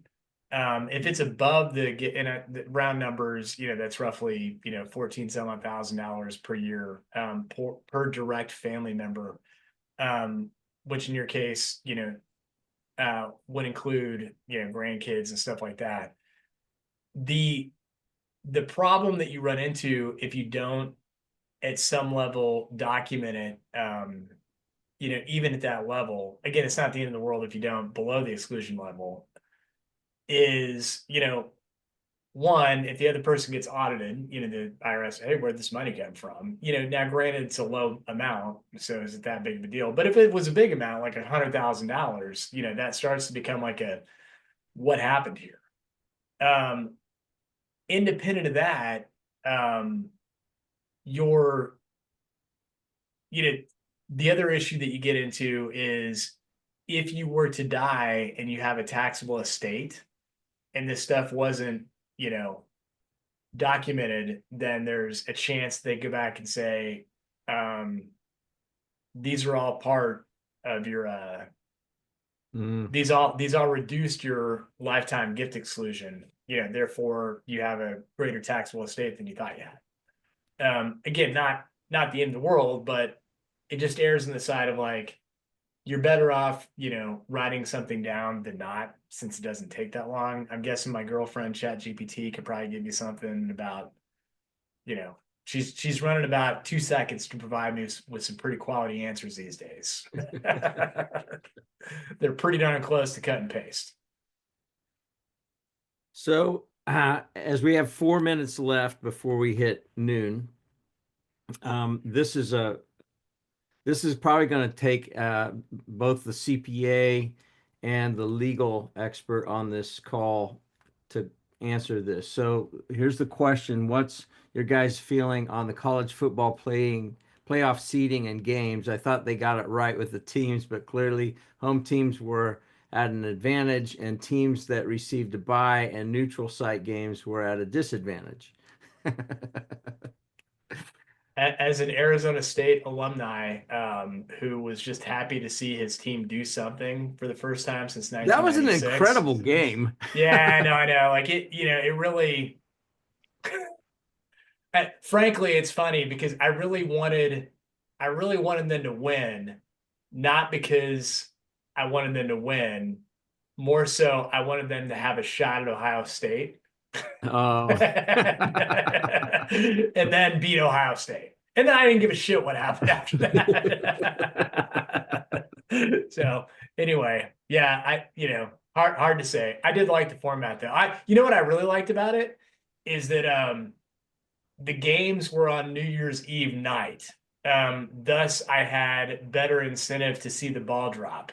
If it's above the round numbers, that's roughly $14,000 per year per direct family member, which in your case would include grandkids and stuff like that. The problem that you run into if you don't at some level document it, even at that level, again, it's not the end of the world if you don't below the exclusion level, is, one, if the other person gets audited, the IRS, hey, where'd this money come from? Now granted, it's a low amount, so is it that big of a deal? But if it was a big amount, like $100,000, that starts to become like what happened here? independent of that, your, the other issue that you get into is if you were to die and you have a taxable estate and this stuff wasn't, documented, then there's a chance they go back and say, these are all part of your, these all reduced your lifetime gift exclusion. Therefore you have a greater taxable estate than you thought you had. Again, not the end of the world, but it just errs on the side of like, you're better off, writing something down than not, since it doesn't take that long. I'm guessing my girlfriend ChatGPT could probably give you something about, she's running about 2 seconds to provide me with some pretty quality answers these days. They're pretty darn close to cut and paste.
So as we have 4 minutes left before we hit noon, this is probably going to take both the CPA and the legal expert on this call to answer this. So here's the question: what's your guys' feeling on the college football playoff seeding and games? I thought they got it right with the teams, but clearly home teams were at an advantage, and teams that received a bye and neutral site games were at a disadvantage.
As an Arizona State alumni, who was just happy to see his team do something for the first time since
That was an
1996.
incredible game.
Yeah, I know. Like it really. Frankly, it's funny because I really wanted them to win, not because I wanted them to win. More so, I wanted them to have a shot at Ohio State.
Oh.
And then beat Ohio State. And then I didn't give a shit what happened after that. So anyway, yeah, hard to say. I did like the format though. What I really liked about it is that the games were on New Year's Eve night. Thus I had better incentive to see the ball drop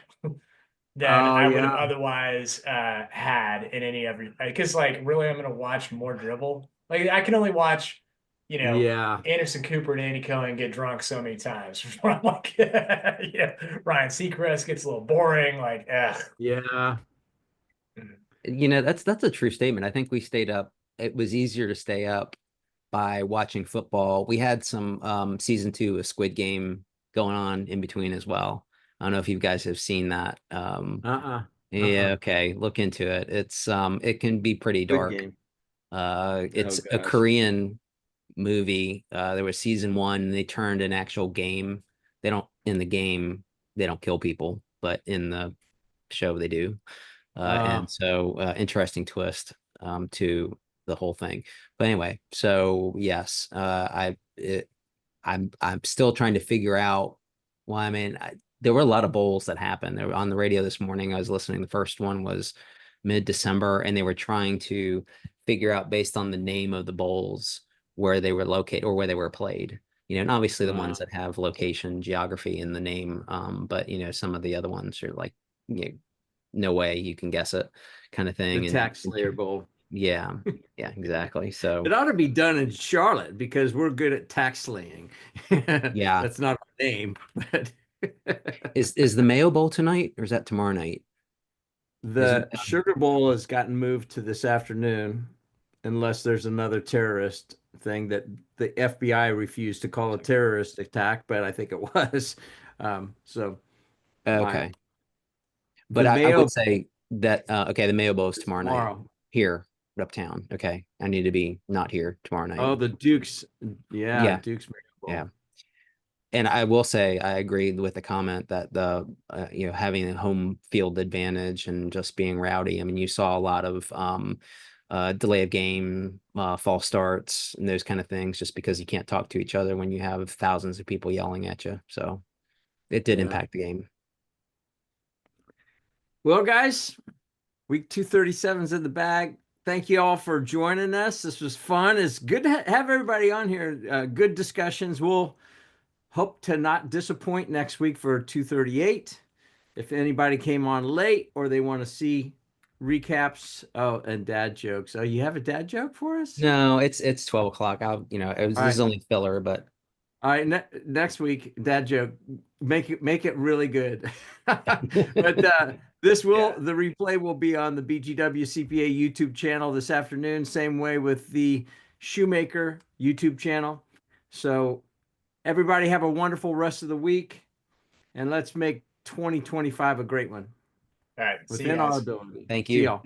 than I would have otherwise had in any other, because like really I'm gonna watch more dribble. Like I can only watch, Anderson Cooper and Andy Cohen get drunk so many times before I'm like, Ryan Seacrest gets a little boring. Like,
yeah.
That's a true statement. I think we stayed up. It was easier to stay up by watching football. We had some season 2 of Squid Game going on in between as well. I don't know if you guys have seen that. Yeah, okay. Look into it. It's it can be pretty dark. It's a Korean movie. There was season 1, and they turned an actual game. In the game, they don't kill people, but in the show they do. And so interesting twist to the whole thing. But anyway, so yes, I'm still trying to figure out why. I mean, there were a lot of bowls that happened. They were on the radio this morning. I was listening. The first one was mid-December, and they were trying to figure out based on the name of the bowls where they were located or where they were played. And obviously the ones that have location, geography in the name. But some of the other ones are like, no way you can guess it, kind of thing.
The Tax Slayer Bowl.
Yeah, exactly. So
it ought to be done in Charlotte because we're good at tax slaying.
Yeah,
that's not our name. But
is the Mayo Bowl tonight, or is that tomorrow night?
The Sugar Bowl has gotten moved to this afternoon, unless there's another terrorist thing that the FBI refused to call a terrorist attack, but I think it was. So
okay. But I would say that okay, the Mayo Bowl is tomorrow night here uptown. Okay, I need to be not here tomorrow night.
Oh, the Dukes, yeah. Dukes Mayo Bowl.
Yeah. And I will say I agree with the comment that the having a home field advantage and just being rowdy. I mean, you saw a lot of delay of game, false starts, and those kind of things, just because you can't talk to each other when you have thousands of people yelling at you. So it did impact the game.
Well, guys, week 237's in the bag. Thank you all for joining us. This was fun. It's good to have everybody on here. Good discussions. We'll hope to not disappoint next week for 238. If anybody came on late or they want to see recaps. Oh, and dad jokes. Oh, you have a dad joke for us?
No, it's 12 o'clock.
All
This is
right.
only filler, but
All right, next week, dad joke. Make it really good. But
Yeah.
the replay will be on the BGW CPA YouTube channel this afternoon. Same way with the Shoemaker YouTube channel. So everybody have a wonderful rest of the week, and let's make 2025 a great one
All right. See you
within our
guys.
ability.
thank
See
you.
y'all.